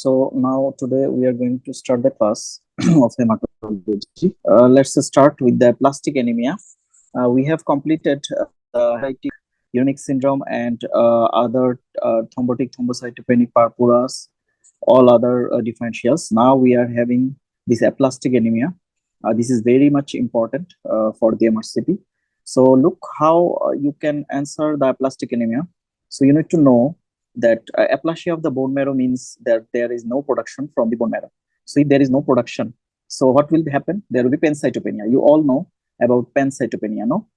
So now today we are going to start the class of hematology. Let's start with the aplastic anemia. We have completed hepatic unique syndrome and other thrombotic thrombocytopenic purpura, all other differentials. Now we are having this aplastic anemia. This is very much important for the MRCP. So look how you can answer the aplastic anemia. So you need to know that aplasia of the bone marrow means that there is no production from the bone marrow. So if there is no production, so what will happen? There will be pancytopenia. You all know about pancytopenia, no?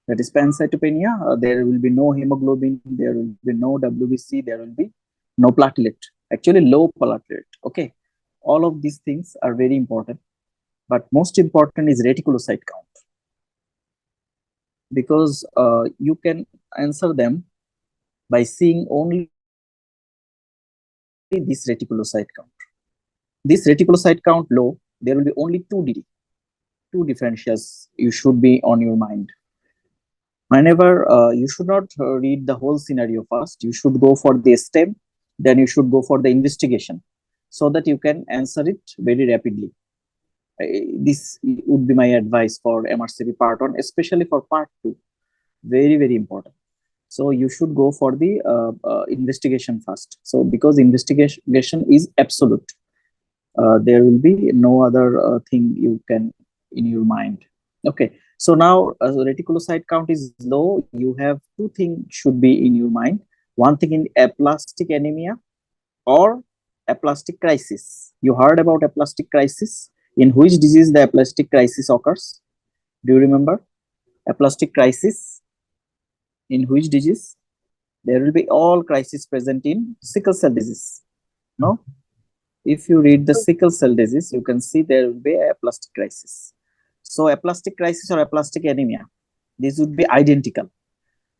That is pancytopenia. There will be no hemoglobin, there will be no WBC, there will be no platelet, actually low platelet. Okay, all of these things are very important, but most important is reticulocyte count, because you can answer them by seeing only this reticulocyte count. This reticulocyte count low, there will be only two differentials you should be on your mind. Whenever you should not read the whole scenario first, you should go for the STEM, then you should go for the investigation, so that you can answer it very rapidly. This would be my advice for MRCP part 1, especially for part 2. Very, very important. So you should go for the investigation first. So because investigation is absolute, there will be no other thing you can in your mind. Okay. So now reticulocyte count is low. You have two things should be in your mind. One thing in aplastic anemia or aplastic crisis. You heard about aplastic crisis? In which disease the aplastic crisis occurs? Do you remember? Aplastic crisis, in which disease? There will be all crises present in sickle cell disease. No? If you read the sickle cell disease, you can see there will be a aplastic crisis. So aplastic crisis or aplastic anemia, this would be identical.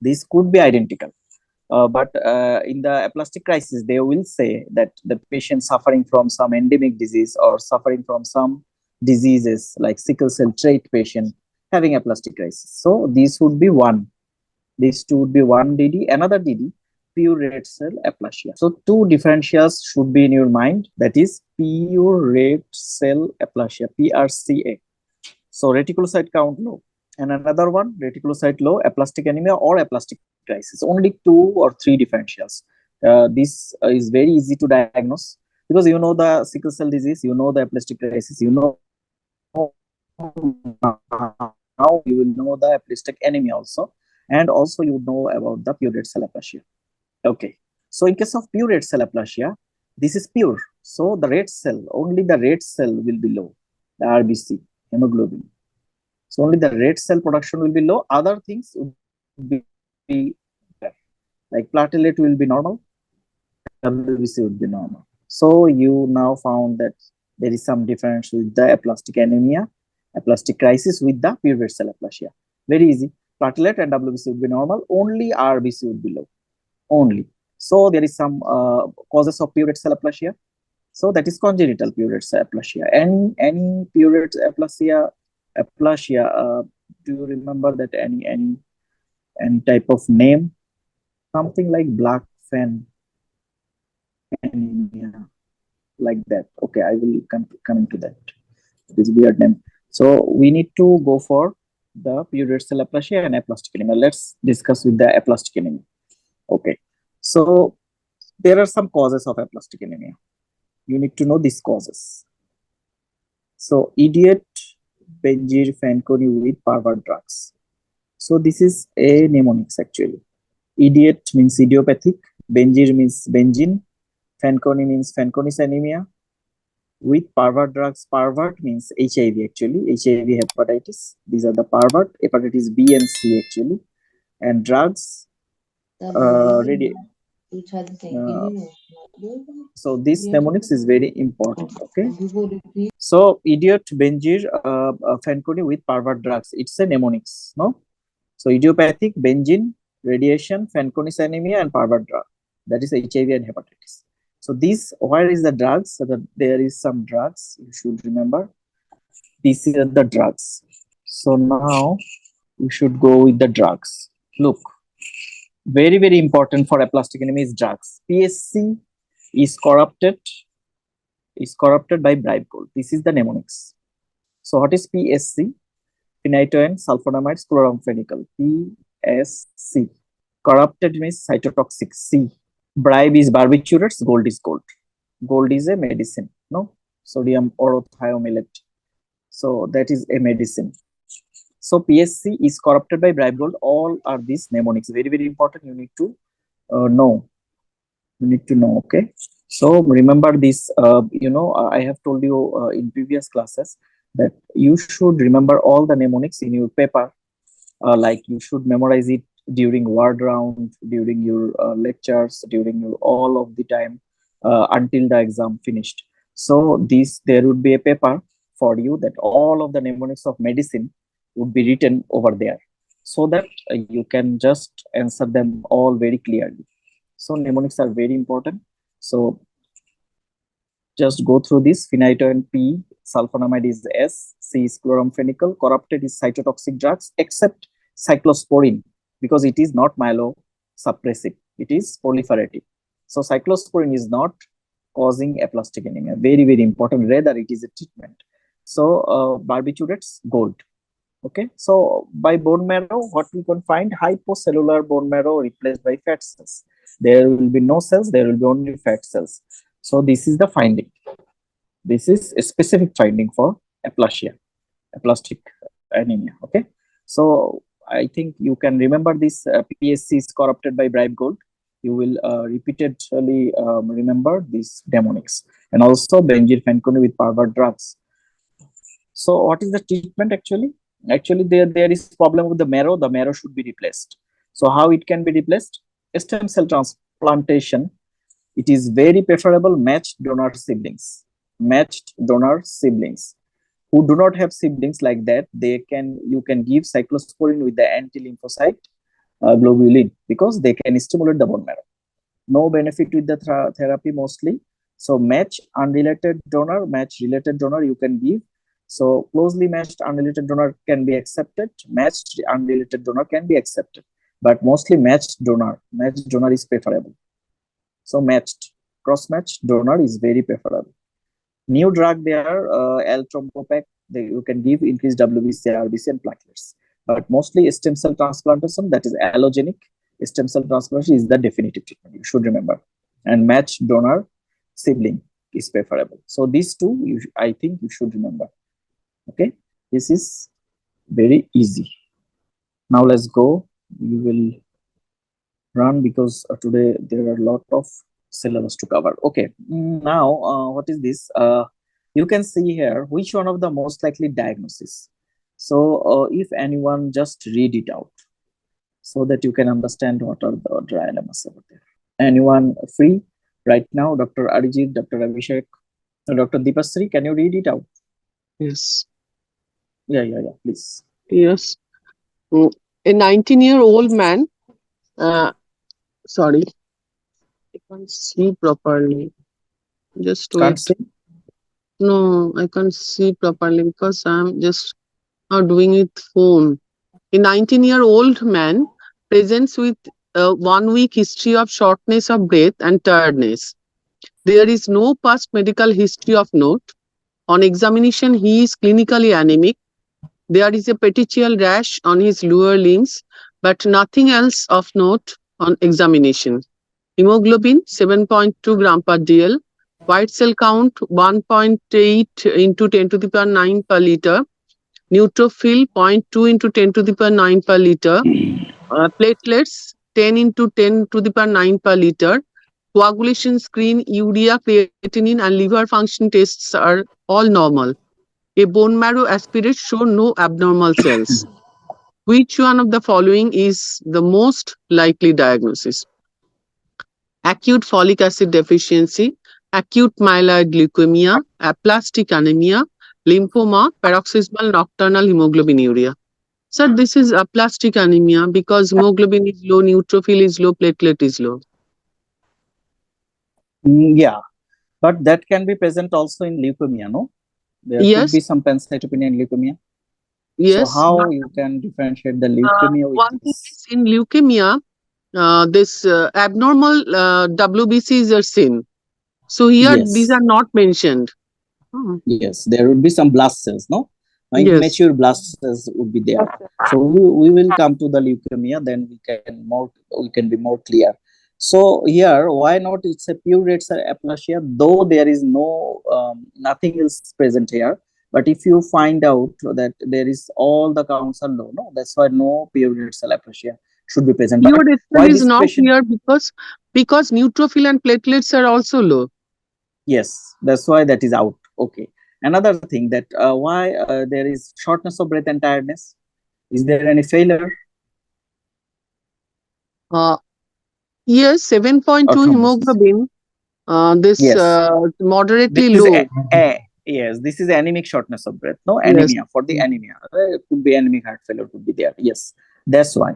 This could be identical. But in the aplastic crisis, they will say that the patient suffering from some endemic disease or suffering from some diseases like sickle cell trait patient having aplastic crisis. So this would be one. These two would be one DD, another DD, pure red cell aplasia. So two differentials should be in your mind, that is pure red cell aplasia, PRCA. So reticulocyte count low. And another one, reticulocyte low, aplastic anemia or aplastic crisis. Only 2 or 3 differentials. This is very easy to diagnose, because you know the sickle cell disease, you know the aplastic crisis, you know now you will know the aplastic anemia also, and also you know about the pure red cell aplasia. Okay, so in case of pure red cell aplasia, this is pure. So the red cell, only the red cell will be low, the RBC, hemoglobin. So only the red cell production will be low. Other things will be there. Like platelet will be normal, WBC would be normal. So you now found that there is some difference with the aplastic anemia, aplastic crisis with the pure red cell aplasia. Very easy. Platelet and WBC would be normal. Only RBC would be low. Only. So there is some causes of pure red cell aplasia. So that is congenital pure red cell aplasia. Any pure red aplasia, do you remember that any type of name? Something like black fan anemia, like that. Okay, I will come to that. This weird name. So we need to go for the pure red cell aplasia and aplastic anemia. Let's discuss with the aplastic anemia. Okay, so there are some causes of aplastic anemia. You need to know these causes. So idiot, Benjir, Fanconi with Parvard drugs. So this is a mnemonics actually. Idiot means idiopathic, Benjir means benzene, Fanconi means Fanconi's anemia. With Parvard drugs, Parvard means HIV actually, HIV hepatitis. These are the Parvard, hepatitis B and C actually. And drugs, so this mnemonics is very important. Okay, so idiot, Benjir, Fanconi with Parvard drugs, it's a mnemonics, no? So idiopathic, benzene, radiation, Fanconi's anemia, and Parvard drug, that is HIV and hepatitis. So this, where is the drugs? So that there is some drugs you should remember. These are the drugs. So now you should go with the drugs. Look, very, very important for aplastic anemia is drugs. PSC is corrupted is corrupted by bribe gold. This is the mnemonics. So what is PSC? Phenytoin sulfonamide chloramphenicol. PSC. Corrupted means cytotoxic. C. Bribe is barbiturates, gold is gold. Gold is a medicine, no? Sodium orothiomylate. So that is a medicine. So PSC is corrupted by bribe gold. All are these mnemonics. Very, very important. You need to know. You need to know, okay? So remember this, I have told you in previous classes that you should remember all the mnemonics in your paper. Like you should memorize it during word round, during your lectures, during your all of the time until the exam finished. So there would be a paper for you that all of the mnemonics of medicine would be written over there, so that you can just answer them all very clearly. So mnemonics are very important. So just go through this. Phenytoin P, sulfonamide is S, C is chloramphenicol, corrupted is cytotoxic drugs except cyclosporine, because it is not myelosuppressive, it is proliferative. So cyclosporine is not causing aplastic anemia. Very, very important. Rather, it is a treatment. So barbiturates, gold. Okay. So by bone marrow, what we can find? Hypocellular bone marrow replaced by fat cells. There will be no cells. There will be only fat cells. So this is the finding. This is a specific finding for aplastic anemia. Okay. So I think you can remember this. PSC is corrupted by bribe gold. You will repeatedly remember these mnemonics, and also benzylphenone with pervert drugs. So what is the treatment actually? Actually, there is problem with the marrow. The marrow should be replaced. So how it can be replaced? Stem cell transplantation. It is very preferable matched donor siblings. Matched donor siblings who do not have siblings like that, you can give cyclosporine with the anti-lymphocyte globulin, because they can stimulate the bone marrow. No benefit with the therapy mostly. So match unrelated donor, match related donor you can give. So closely matched unrelated donor can be accepted. Matched unrelated donor can be accepted, but mostly matched donor is preferable. So matched, cross-matched donor is very preferable. New drug there, L-Trombopac, you can give increased WBC, RBC, and platelets. But mostly stem cell transplantation, that is allogenic stem cell transplantation, is the definitive treatment. You should remember. And matched donor sibling is preferable. So these two, I think you should remember. Okay, this is very easy. Now let's go. We will run because today there are a lot of syllabus to cover. Okay, now what is this? You can see here which one of the most likely diagnosis. So if anyone just read it out so that you can understand what are the dilemmas over there. Anyone free right now? Dr. Arijit, Dr. Abhishek, Dr. Deepasri, can you read it out? Yes. Yeah, please. Yes. A 19-year-old man, sorry, I can't see properly. Just wait. Can't see? No, I can't see properly because I'm just not doing it phone. A 19-year-old man presents with a 1-week history of shortness of breath and tiredness. There is no past medical history of note. On examination, he is clinically anemic. There is a petechial rash on his lower limbs, but nothing else of note on examination. Hemoglobin 7.2 gram per dl. White cell count 1.8 into 10 to the power 9 per liter. Neutrophil 0.2 into 10 to the power 9 per liter. Platelets 10 into 10 to the power 9 per liter. Coagulation screen, urea, creatinine, and liver function tests are all normal. A bone marrow aspirate show no abnormal cells. Which one of the following is the most likely diagnosis? Acute folic acid deficiency, acute myeloid leukemia, aplastic anemia, lymphoma, paroxysmal nocturnal hemoglobinuria. Sir, this is aplastic anemia because hemoglobin is low, neutrophil is low, platelet is low. Yeah, but that can be present also in leukemia, no? There could be some pancytopenia in leukemia. Yes. So how you can differentiate the leukemia with this? In leukemia, this abnormal WBCs are seen. So here these Yes. are not mentioned. Hmm. Yes, there would be some blast cells, no? Yes. Immature blast cells would be there. So we will come to the leukemia, then we can be more clear. So here, why not? It's a pure red cell aplasia, though there is no nothing else present here. But if you find out that there is all the counts are low, no, that's why no pure red cell aplasia should be present. Pure But red cell why is this not patient? here because neutrophil and platelets are also low. Yes, that's why that is out. Okay. Another thing that why there is shortness of breath and tiredness. Is there any failure Uh, yes, 7.2 or thrombosis? hemoglobin. This Yes, this moderately is low. yes, this is anemic shortness of breath. No Yes. anemia for the anemia. It could be anemic heart failure could be there. Yes, that's why.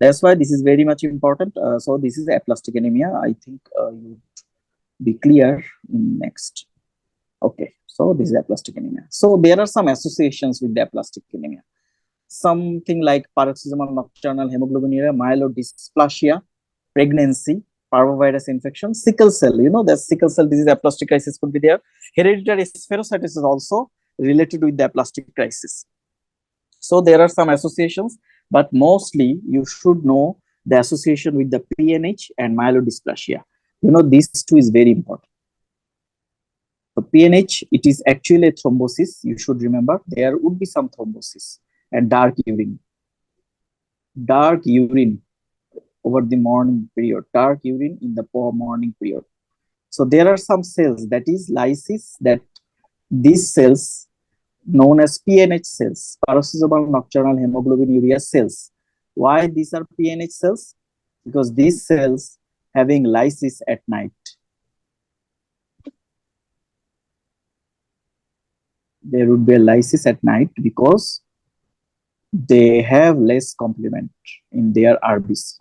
That's why this is very much important. So this is aplastic anemia. I think you be clear next. Okay, so this is aplastic anemia. So there are some associations with the aplastic anemia. Something like paroxysmal nocturnal hemoglobinuria, myelodysplasia, pregnancy, parvovirus infection, sickle cell. You know, the sickle cell disease aplastic crisis could be there. Hereditary spherocytosis is also related with the aplastic crisis. So there are some associations, but mostly you should know the association with the PNH and myelodysplasia. You know, these two is very important. So PNH, it is actually a thrombosis. You should remember there would be some thrombosis and dark urine. Dark urine over the morning period, dark urine in the morning period. So there are some cells that is lysis, that these cells known as PNH cells, paroxysmal nocturnal hemoglobinuria cells. Why these are PNH cells? Because these cells having lysis at night. There would be a lysis at night because they have less complement in their RBC.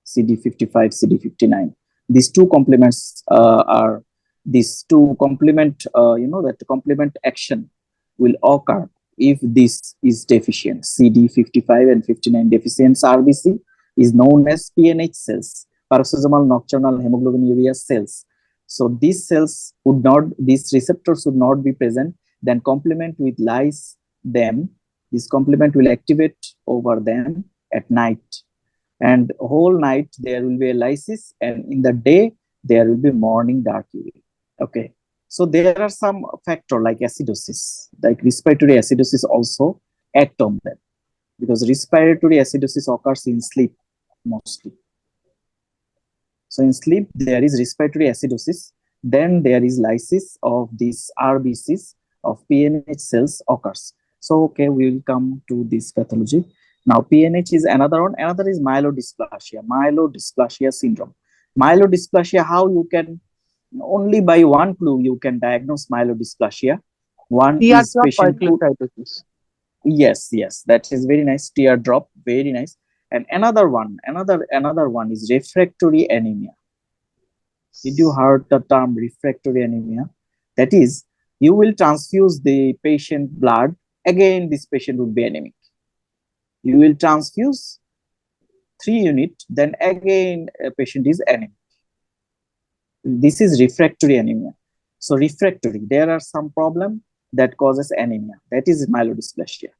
CD55, CD59. These two complements are these two complement. That complement action will occur if this is deficient. CD55 and 59 deficiency RBC is known as PNH cells, paroxysmal nocturnal hemoglobinuria cells. So these cells would not, these receptors would not be present. Then complement will lyse them. This complement will activate over them at night, and whole night there will be a lysis, and in the day there will be morning dark urine. Okay, so there are some factor like acidosis, like respiratory acidosis also act on them, because respiratory acidosis occurs in sleep mostly. So in sleep there is respiratory acidosis, then there is lysis of these RBCs of PNH cells occurs. So okay, we will come to this pathology. Now PNH is another one, another is myelodysplasia syndrome. Myelodysplasia, how you can, only by one clue you can diagnose myelodysplasia. One is Teardrop patient could, poikilocytosis. yes, that is very nice, teardrop, very nice. And another one is refractory anemia. Did you heard the term refractory anemia? That is, you will transfuse the patient blood, again this patient would be anemic. You will transfuse 3 units, then again a patient is anemic. This is refractory anemia. So refractory, there are some problem that causes anemia, that is myelodysplasia.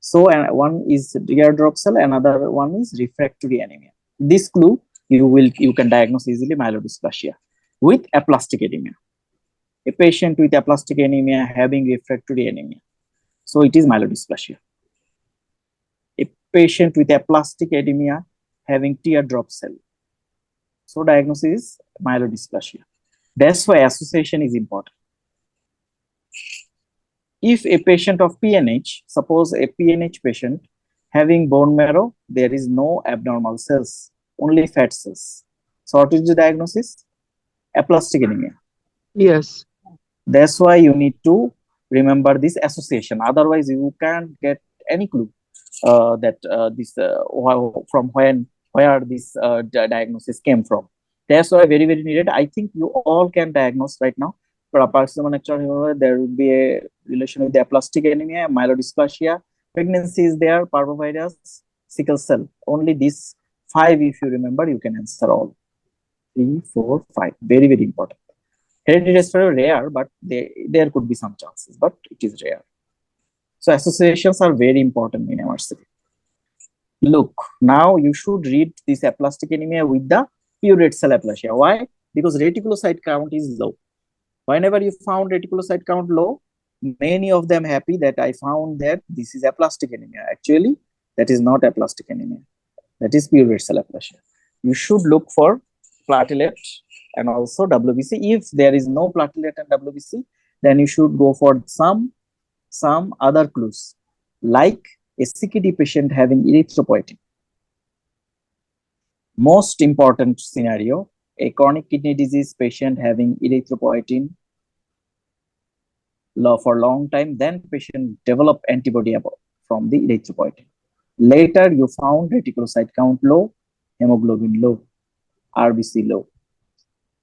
So one is teardrop cell, another one is refractory anemia. This clue you can diagnose easily myelodysplasia with aplastic anemia. A patient with aplastic anemia having refractory anemia, so it is myelodysplasia. A patient with aplastic anemia having teardrop cell, so diagnosis is myelodysplasia. That's why association is important. If a patient of PNH, suppose a PNH patient having bone marrow, there is no abnormal cells, only fat cells. So what is the diagnosis? Aplastic anemia. Yes. That's why you need to remember this association. Otherwise, you can't get any clue that from where this diagnosis came from. That's why very needed. I think you all can diagnose right now. For paroxysmal nocturnal, there will be a relation with the aplastic anemia, myelodysplasia, pregnancy is there, parvovirus, sickle cell. Only these 5, if you remember, you can answer all. 3, 4, 5. Very important. Hereditary is very rare, but there could be some chances, but it is rare. So associations are very important in MRCP. Look, now you should read this aplastic anemia with the pure red cell aplasia. Why? Because reticulocyte count is low. Whenever you found reticulocyte count low, many of them happy that I found that this is aplastic anemia. Actually, that is not aplastic anemia. That is pure red cell aplasia. You should look for platelet and also WBC. If there is no platelet and WBC, then you should go for some other clues, like a CKD patient having erythropoietin. Most important scenario, a chronic kidney disease patient having erythropoietin for long time, then patient develop antibody from the erythropoietin. Later, you found reticulocyte count low, hemoglobin low, RBC low.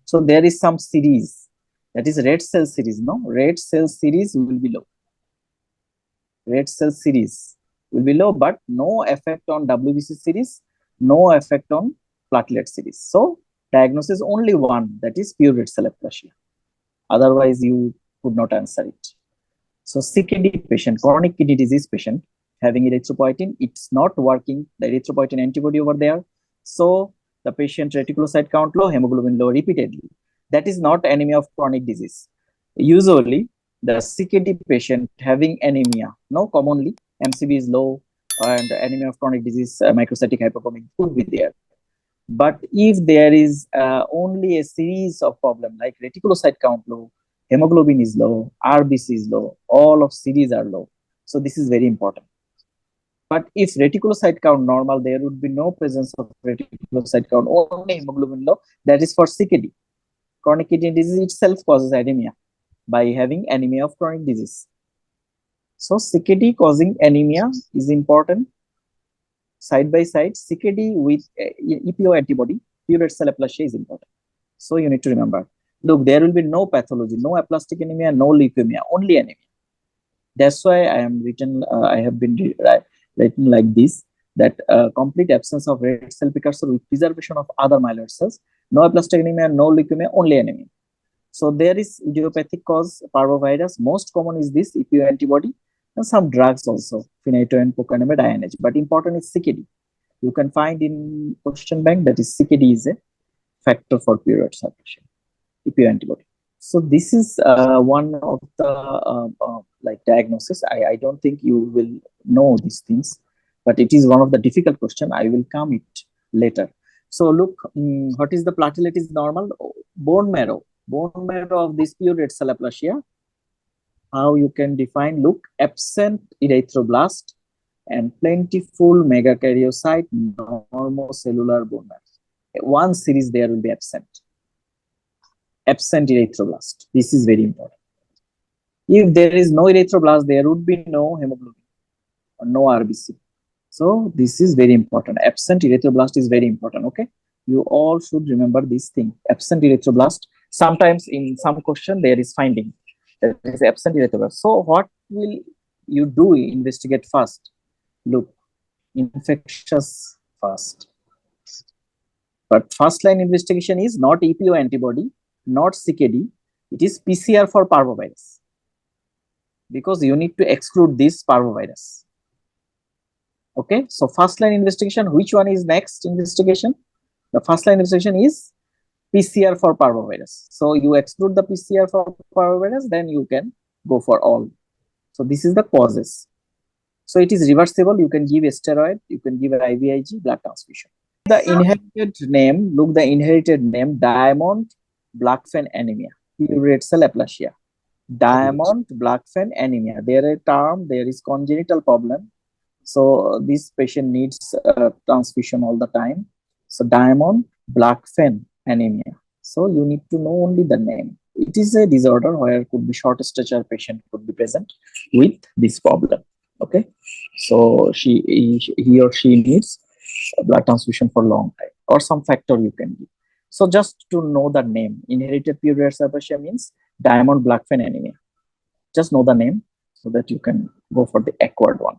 So there is some series, that is red cell series, no? Red cell series will be low. Red cell series will be low, but no effect on WBC series, no effect on platelet series. So diagnosis only one, that is pure red cell aplasia. Otherwise, you could not answer it. So CKD patient, chronic kidney disease patient having erythropoietin, it's not working, the erythropoietin antibody over there. So the patient reticulocyte count low, hemoglobin low repeatedly. That is not anemia of chronic disease. Usually, the CKD patient having anemia, no, commonly MCV is low and anemia of chronic disease, microcytic hyperchromic could be there. But if there is only a series of problems like reticulocyte count low, hemoglobin is low, RBC is low, all of series are low. So this is very important. But if reticulocyte count normal, there would be no presence of reticulocyte count, only hemoglobin low. That is for CKD. Chronic kidney disease itself causes anemia by having anemia of chronic disease. So CKD causing anemia is important. Side by side, CKD with EPO antibody, pure red cell aplasia is important. So you need to remember. Look, there will be no pathology, no aplastic anemia, no leukemia, only anemia. That's why I am written. I have been written like this: that complete absence of red cell precursor with preservation of other myeloid cells, no aplastic anemia, no leukemia, only anemia. So there is idiopathic cause parvovirus. Most common is this EPO antibody, and some drugs also, phenytoin, procainamide, INH. But important is CKD. You can find in question bank that is CKD is a factor for pure red cell aplasia, EPO antibody. So this is one of the like diagnosis. I don't think you will know these things, but it is one of the difficult question. I will come it later. So look, what is the platelet is normal? Bone marrow of this pure red cell aplasia. How you can define? Look, absent erythroblast and plentiful megakaryocyte normocellular bone marrow. One series there will be absent erythroblast. This is very important. If there is no erythroblast, there would be no hemoglobin or no RBC. So this is very important. Absent erythroblast is very important. Okay, you all should remember this thing. Absent erythroblast. Sometimes in some question there is finding that is absent erythroblast. So what will you do? Investigate first. Look, infectious first. But first line investigation is not EPO antibody, not CKD. It is PCR for parvovirus, because you need to exclude this parvovirus. Okay, so first line investigation, which one is next investigation? The first line investigation is PCR for parvovirus. So you exclude the PCR for parvovirus, then you can go for all. So this is the causes. So it is reversible. You can give a steroid, you can give an IVIG, blood transfusion. The inherited name, look, the inherited name, Diamond-Blackfan anemia, pure red cell aplasia. Diamond-Blackfan anemia. There is a term, there is congenital problem. So this patient needs transfusion all the time. So Diamond-Blackfan anemia. So you need to know only the name. It is a disorder where could be short stature patient could be present with this problem. Okay, so he or she needs blood transfusion for long time, or some factor you can give. So just to know the name, inherited pure red cell aplasia means Diamond-Blackfan anemia. Just know the name so that you can go for the acquired one.